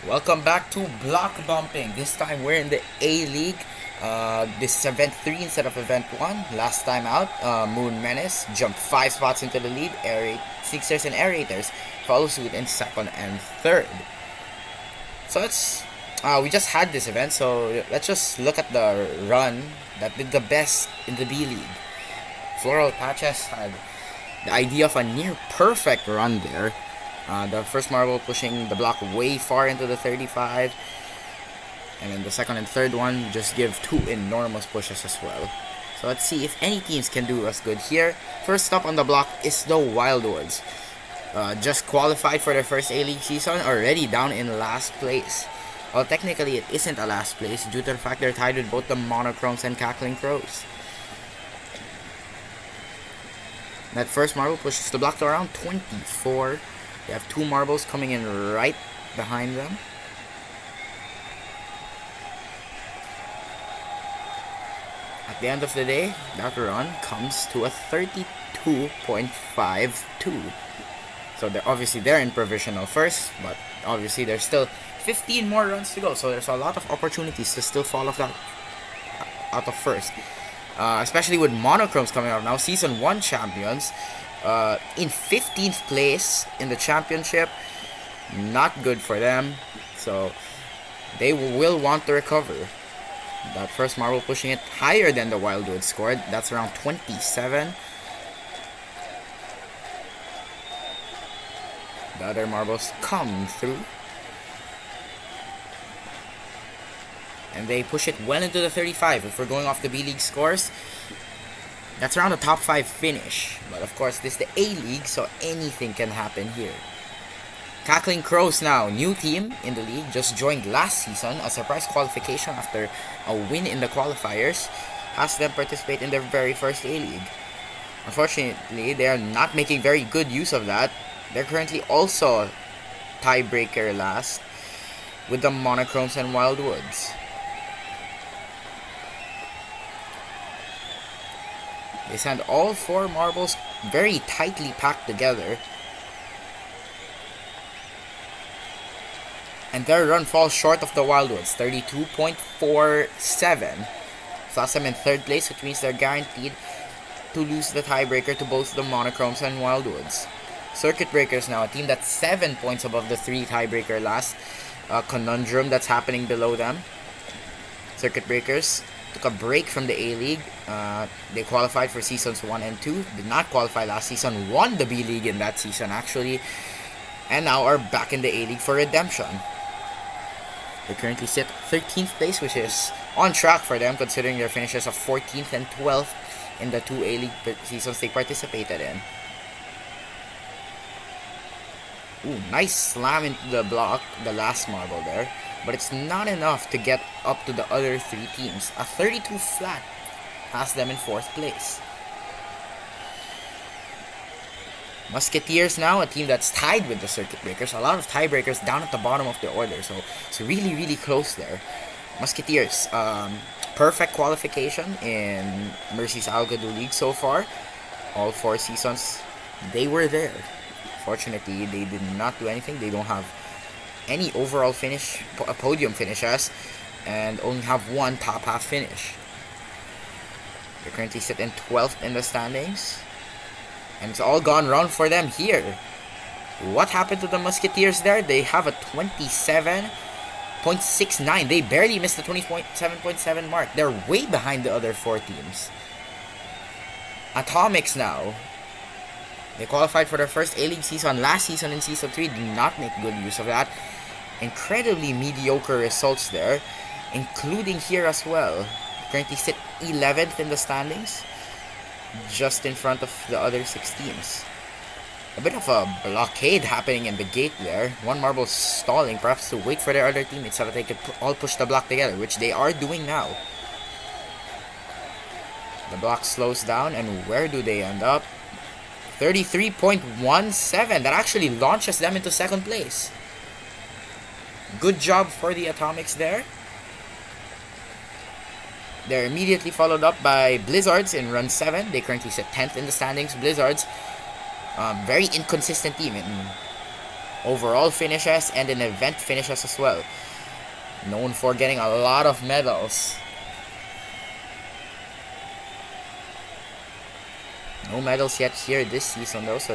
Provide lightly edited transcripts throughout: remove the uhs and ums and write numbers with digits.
Welcome back to Block Bumping. This time we're in the A League. This is event 3 instead of event 1. Last time out, Moon Menace jumped 5 spots into the lead. Sixers and Aerators follow suit in second and third. So we just had this event, so let's just look at the run that did the best in the B League. Floral Patches had the idea of a near perfect run there. The first marble pushing the block way far into the 35. And then the second and third one just give 2 enormous pushes as well. So let's see if any teams can do as good here. First up on the block is the Wildwoods. Just qualified for their first A-League season, already down in last place. Well, technically it isn't a last place due to the fact they're tied with both the Monochromes and Cackling Crows. That first marble pushes the block to around 24. They have 2 marbles coming in right behind them. At the end of the day, that run comes to a 32.52. So they're in provisional first, but obviously there's still 15 more runs to go. So there's a lot of opportunities to still fall out of first. Especially with Monochromes coming out now, Season 1 champions. In 15th place in the championship. Not good for them. So they will want to recover. That first marble pushing it higher than the Wildwood scored. That's around 27. The other marbles come through. And they push it well into the 35. If we're going off the B-League scores, that's around a top 5 finish. But of course, this is the A-League, so anything can happen here. Cackling Crows now, new team in the league, just joined last season. A surprise qualification after a win in the qualifiers has them participate in their very first A-League. Unfortunately, they are not making very good use of that. They're currently also tiebreaker last with the Monochromes and Wildwoods. They send all 4 marbles very tightly packed together. And their run falls short of the Wildwoods, 32.47. Slots them in 3rd place, which means they're guaranteed to lose the tiebreaker to both the Monochromes and Wildwoods. Circuit Breakers now, a team that's 7 points above the 3 tiebreaker last. Conundrum that's happening below them. Circuit Breakers took a break from the A-League. They qualified for seasons 1 and 2. Did not qualify last season. Won the B-League in that season actually. And now are back in the A-League for redemption. They currently sit 13th place, which is on track for them considering their finishes of 14th and 12th in the 2 A-League seasons they participated in. Ooh, nice slam into the block, the last marble there. But it's not enough to get up to the other 3 teams. A 32 flat has them in 4th place. Musketeers now, a team that's tied with the Circuit Breakers. A lot of tiebreakers down at the bottom of the order. So it's really, really close there. Musketeers, perfect qualification in Mercy's Algodo League so far. All 4 seasons, they were there. Fortunately, they did not do anything. They don't have any overall finish, podium finishes, and only have 1 top half finish. They currently sit in 12th in the standings. And it's all gone wrong for them here. What happened to the Musketeers there? They have a 27.69. They barely missed the 27.7 mark. They're way behind the other 4 teams. Atomics now. They qualified for their first A-League season last season in Season 3. Did not make good use of that. Incredibly mediocre results there, including here as well. Currently sit 11th in the standings, just in front of the other 6 teams. A bit of a blockade happening in the gate there. 1 marble stalling, perhaps to wait for their other teammates so that they could all push the block together, which they are doing now. The block slows down, and where do they end up? 33.17. That actually launches them into 2nd place. Good job for the Atomics there. They're immediately followed up by Blizzards in run 7. They currently sit 10th in the standings. Blizzards, very inconsistent team. overall finishes and in event finishes as well. Known for getting a lot of medals. No medals yet here this season though, so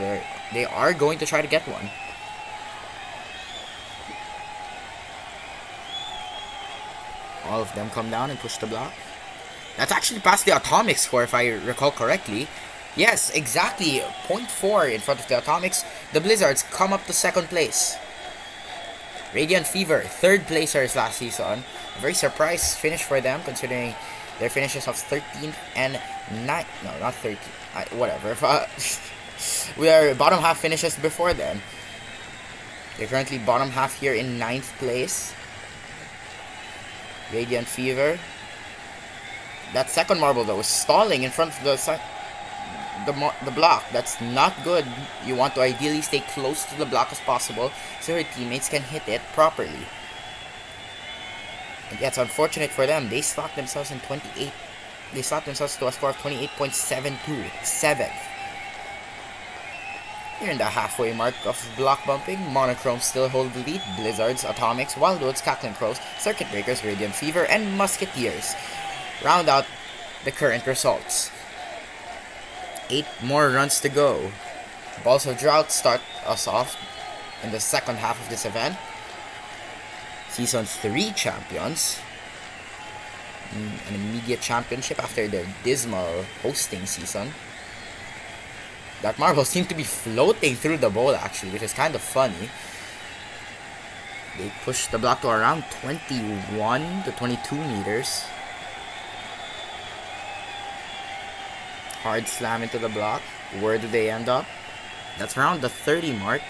they are going to try to get one. All of them come down and push the block. That's actually past the Atomic score if I recall correctly. Yes, exactly. 0.4 in front of the Atomics. The Blizzards come up to second place. Radiant Fever, third placers last season. A very surprise finish for them considering their finishes of 13th and 9th. No, not 13th. Whatever. We are bottom half finishes before then. They're currently bottom half here in 9th place. Radiant Fever. That second marble though is stalling in front of the block. That's not good. You want to ideally stay close to the block as possible so your teammates can hit it properly. And yeah, it's unfortunate for them. They slapped themselves in 28. They slapped themselves to a score of 28.72. 7th. Here in the halfway mark of block bumping, Monochrome still hold the lead. Blizzards, Atomics, Wildwoods, Cackling Crows, Circuit Breakers, Radiant Fever, and Musketeers round out the current results. 8 more runs to go. Balls of Drought start us off in the second half of this event. Season 3 champions. An immediate championship after their dismal hosting season. That marble seemed to be floating through the bowl actually, which is kind of funny. They pushed the block to around 21 to 22 meters. Hard slam into the block. Where do they end up? That's around the 30 mark.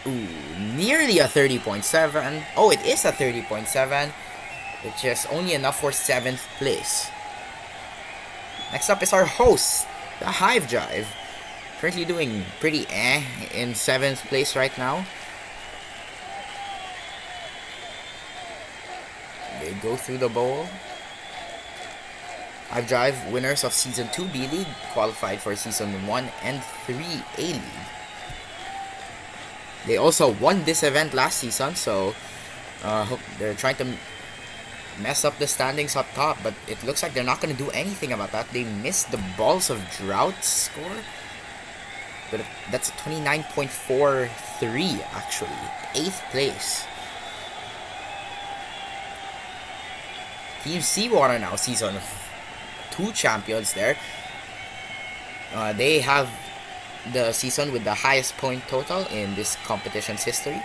Ooh, nearly a 30.7. Oh, it is a 30.7, which is only enough for 7th place. Next up is our host, the Hive Drive. Currently doing pretty in 7th place right now. They go through the bowl. Hive Drive, winners of Season 2 B-League, qualified for Season 1 and 3 A-League. They also won this event last season, so they're trying to mess up the standings up top, but it looks like they're not going to do anything about that. They missed the Balls of Drought score, but that's a 29.43 actually. 8th place. Team Seawater now Season 2 champions there. They have the season with the highest point total in this competition's history.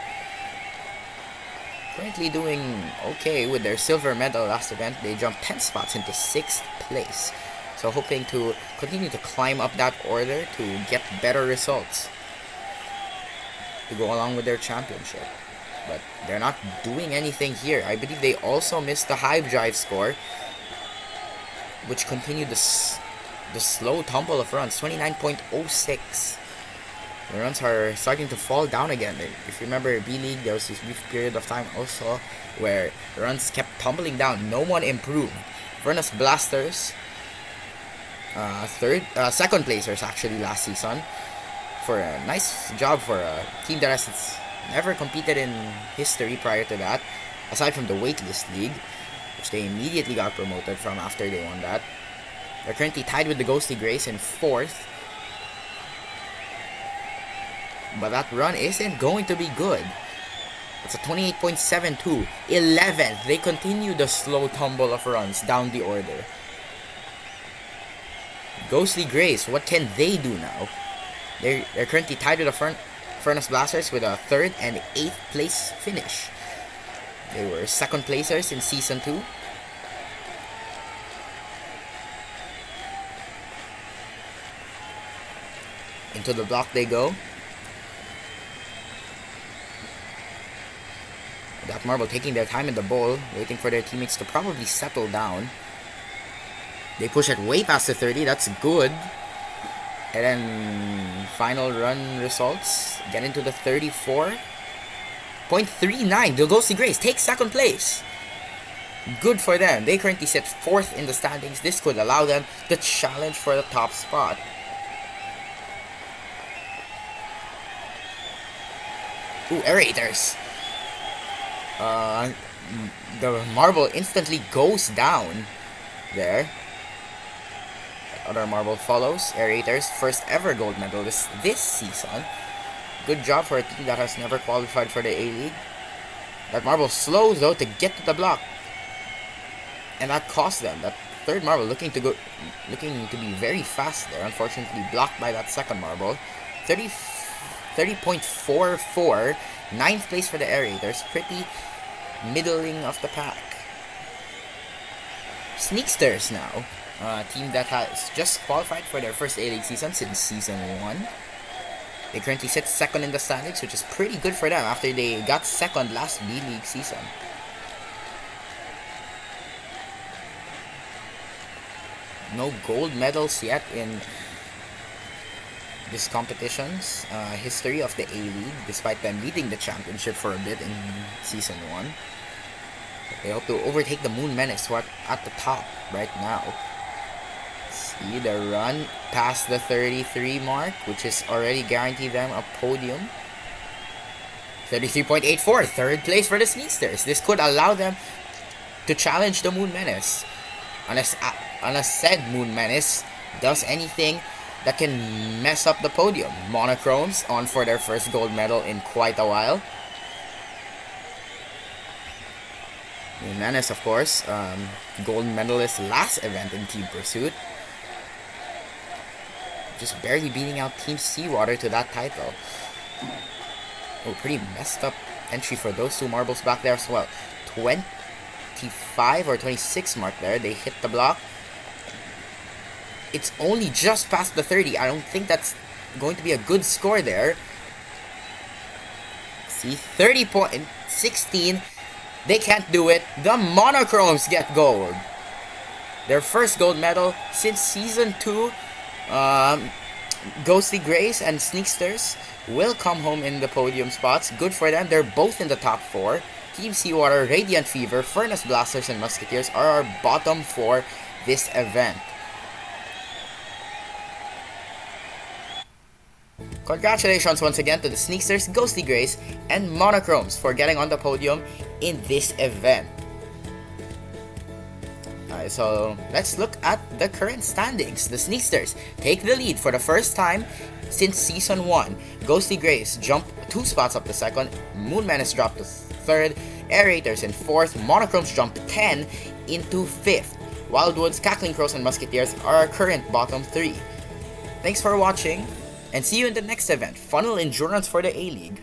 Currently doing okay with their silver medal last event. They jumped 10 spots into 6th place. So hoping to continue to climb up that order to get better results to go along with their championship. But they're not doing anything here. I believe they also missed the Hive Drive score, which continued the slow tumble of runs, 29.06. The runs are starting to fall down again. If you remember B-League, there was this brief period of time also where runs kept tumbling down. No one improved. Furnace Blasters, second placers actually last season, for a nice job for a team that has never competed in history prior to that, aside from the Waitlist League, which they immediately got promoted from after they won that. They're currently tied with the Ghostly Grace in 4th. But that run isn't going to be good. It's a 28.72. 11th. They continue the slow tumble of runs down the order. Ghostly Grace, what can they do now? They're currently tied with the Furnace Blasters with a 3rd and 8th place finish. They were 2nd placers in Season 2. Into the block they go. That marble taking their time in the bowl, waiting for their teammates to probably settle down. They push it way past the 30, that's good. And then final run results get into the 34.39. The Ghostly Grace takes 2nd place. Good for them. They currently sit 4th in the standings. This could allow them to challenge for the top spot. Ooh, aerators. Uh, the marble instantly goes down there. Other marble follows. Aerators, first ever gold medal this season. Good job for a team that has never qualified for the A-League. That marble slows though to get to the block. And that cost them. That third marble looking to be very fast there. Unfortunately blocked by that second marble. 30.44. 9th place for the aerators. Pretty middling of the pack. Sneaksters now. A team that has just qualified for their first A-League season since Season 1. They currently sit second in the standings, which is pretty good for them after they got second last B-League season. No gold medals yet in this competition's history of the A-League, despite them leading the championship for a bit in Season 1. They hope to overtake the Moon Menace, who are at the top right now. See the run past the 33 mark, which is already guaranteed them a podium. 33.84, third place for the Sneaksters. This could allow them to challenge the Moon Menace. Unless said Moon Menace does anything that can mess up the podium. Monochromes on for their first gold medal in quite a while. Moon Menace, of course, gold medalist last event in Team Pursuit. Just barely beating out Team Seawater to that title. Oh, pretty messed up entry for those two marbles back there as well. 25 or 26 mark there. They hit the block. It's only just past the 30. I don't think that's going to be a good score there. See, 30.16. They can't do it. The Monochromes get gold. Their first gold medal since Season 2. Ghostly Grace and Sneaksters will come home in the podium spots. Good for them. They're both in the top 4. Team Seawater, Radiant Fever, Furnace Blasters, and Musketeers are our bottom 4 this event. Congratulations once again to the Sneaksters, Ghostly Grace, and Monochromes for getting on the podium in this event. So let's look at the current standings. The Sneaksters take the lead for the first time since Season 1. Ghostly Grace jumped 2 spots up to second. Moon Menace dropped to third. Aerators in 4th. Monochromes jumped 10 into 5th. Wildwoods, Cackling Crows, and Musketeers are our current bottom 3. Thanks for watching, and see you in the next event, Funnel Endurance for the A-League.